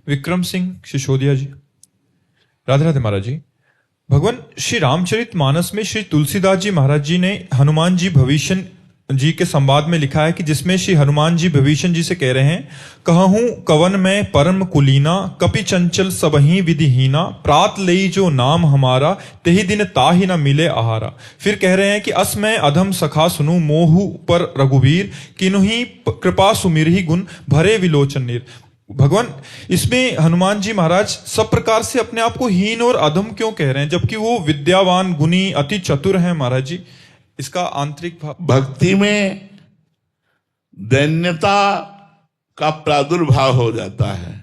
विक्रम सिंह सिसोदिया जी। राधे राधे महाराज जी। भगवान श्री रामचरित मानस में श्री तुलसीदास जी महाराज जी ने हनुमान जी भविष्य जी के संवाद में लिखा है कि जिसमें श्री हनुमान जी भविष्य जी से कह रहे हैं, कहूं कवन में परम कुलीना, कपि चंचल सबही विधिहीना, प्रात लई जो नाम हमारा, तेहि दिन ताहि न मिले आहारा। फिर कह रहे हैं कि अस में अधम सखा सुनु, मोहु पर रघुवीर, किन्हीं कृपा सुमिरहि गुण, भरे विलोचन नीर। भगवान इसमें हनुमान जी महाराज सब प्रकार से अपने आप को हीन और अधम क्यों कह रहे हैं, जबकि वो विद्यावान, गुणी, अति चतुर हैं महाराज जी? इसका आंतरिक भाव। भक्ति में दैन्यता का प्रादुर्भाव हो जाता है।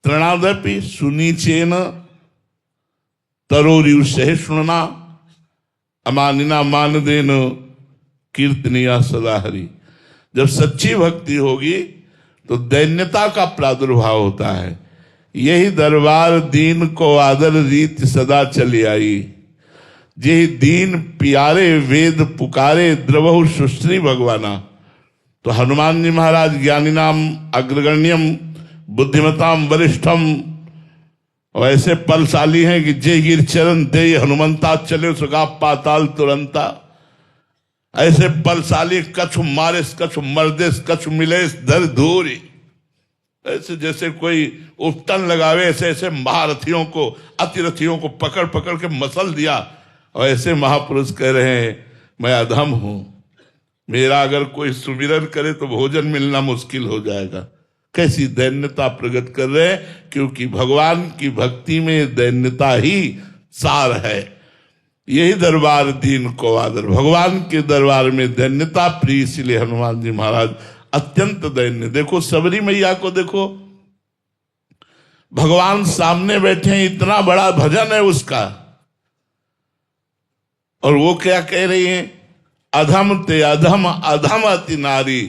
तृणादपि सुनीचेन तरोरिव सहिष्णुना, अमानिना मानदेन कीर्तनिया सदा हरि। जब सच्ची भक्ति होगी तो दैन्यता का प्रादुर्भाव होता है। यही दरबार दीन को आदर रीत सदा चली आई, यही दीन प्यारे वेद पुकारे, द्रवहु सुश्री भगवाना। तो हनुमान जी महाराज ज्ञानी नाम अग्रगण्यम बुद्धिमताम वरिष्ठम, और ऐसे बलशाली हैं कि जय गिर चरण दे हनुमंता, चले सुगा पाताल तुरंता। ऐसे बलशाली, कछु मारिस कछु मर्दिस, कछु मिलेस धर धूरी। ऐसे जैसे कोई उपटन लगावे, ऐसे ऐसे महारथियों को, अतिरथियों को पकड़ पकड़ के मसल दिया। और ऐसे महापुरुष कह रहे हैं मैं अधम हूं, मेरा अगर कोई सुमिरन करे तो भोजन मिलना मुश्किल हो जाएगा। कैसी दैन्यता प्रकट कर रहे हैं, क्योंकि भगवान की भक्ति में दैन्यता ही सार है। यही दरबार दीन को आदर, भगवान के दरबार में दैन्यता प्रिय, इसलिए हनुमान जी महाराज अत्यंत दैन्य। देखो सबरी मैया को देखो, भगवान सामने बैठे हैं, इतना बड़ा भजन है उसका, और वो क्या कह रही हैं, अधम ते अधम अधम अति नारी,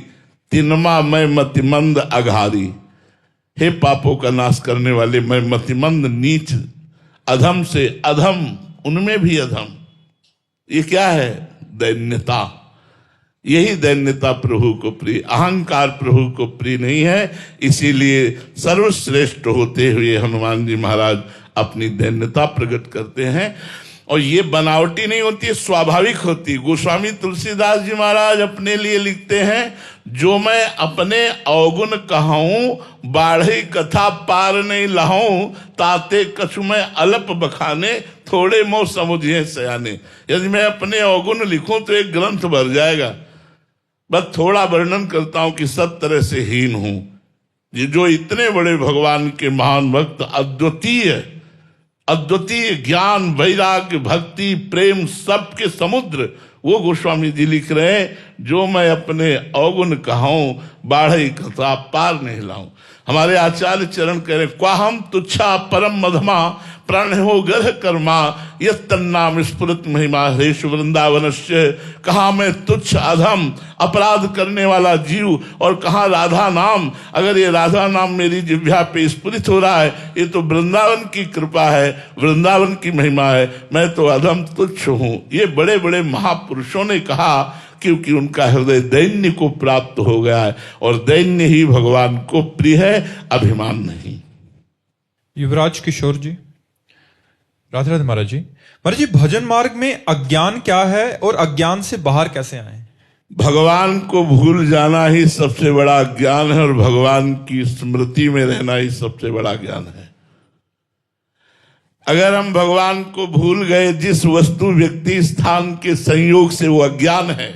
तिनमा मैं मतिमंद अघारी। हे पापों का नाश करने वाले, मैं मतिमंद नीच, अधम से अधम, उनमें भी अधम। ये क्या है? दैन्यता। यही दैन्यता प्रभु को प्रिय, अहंकार प्रभु को प्रिय नहीं है। इसीलिए सर्वश्रेष्ठ होते हुए हनुमान जी महाराज अपनी दैन्यता प्रकट करते हैं। और ये बनावटी नहीं होती है, स्वाभाविक होती। गोस्वामी तुलसीदास जी महाराज अपने लिए लिखते हैं, जो मैं अपने अवगुण कहूं, बाढ़ी कथा पार नहीं लहूं, ताते कछु मैं अलप बखाने, थोड़े मोह समुझिए सयाने। यदि मैं अपने अवगुण लिखूं तो एक ग्रंथ भर जाएगा। बस थोड़ा वर्णन करता हूं कि सब तरह से हीन हूं। ये जो इतने बड़े भगवान के महान भक्त, अद्वितीय ज्ञान, वैराग्य, भक्ति, प्रेम, सबके समुद्र, वो गोस्वामी जी लिख रहे हैं, जो मैं अपने अवगुण कहूं, बाढ़ई कथा पार नहीं लाऊं। हमारे आचार्य चरण कह रहे, क्वाहम तुच्छा परम मधमा, प्राण हो गर्ह कर्मा, यत्तन्नाम स्फुरत महिमा हरेश वृंदावनस्य। कहाँ मैं तुच्छ अधम अपराध करने वाला जीव, और कहाँ राधा नाम। अगर ये राधा नाम मेरी जिह्वा पे स्फुरित हो रहा है, ये तो वृंदावन की कृपा है, वृंदावन की महिमा है। मैं तो अधम तुच्छ हूँ। ये बड़े बड़े महापुरुषों ने कहा, क्योंकि उनका हृदय दैन्य को प्राप्त हो गया है, और दैन्य ही भगवान को प्रिय है, अभिमान नहीं। युवराज किशोर जी। राधे राधे महाराज जी। महाराज जी, भजन मार्ग में अज्ञान क्या है और अज्ञान से बाहर कैसे आए? भगवान को भूल जाना ही सबसे बड़ा ज्ञान है, और भगवान की स्मृति में रहना ही सबसे बड़ा ज्ञान है। अगर हम भगवान को भूल गए, जिस वस्तु व्यक्ति स्थान के संयोग से, वो अज्ञान है।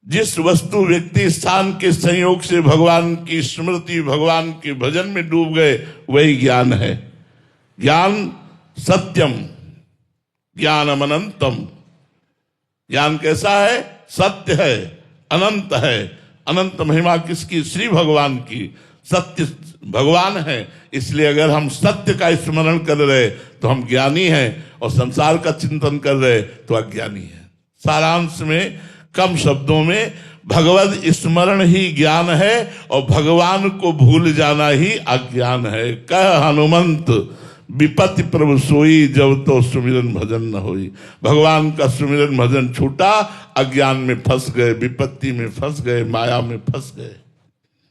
जिस वस्तु व्यक्ति स्थान के संयोग से भगवान की स्मृति, भगवान के भजन में डूब गए, वही ज्ञान है। ज्ञान सत्यम ज्ञानम अनंतम। ज्ञान कैसा है? सत्य है, अनंत है। अनंत महिमा किसकी? श्री भगवान की। सत्य भगवान है, इसलिए अगर हम सत्य का स्मरण कर रहे तो हम ज्ञानी हैं, और संसार का चिंतन कर रहे तो अज्ञानी हैं। सारांश में, कम शब्दों में, भगवत स्मरण ही ज्ञान है, और भगवान को भूल जाना ही अज्ञान है। कह हनुमंत विपत्ति प्रभु सोई, जब तो सुमिरन भजन न होई। भगवान का सुमिरन भजन छूटा, अज्ञान में फंस गए, विपत्ति में फंस गए, माया में फंस गए।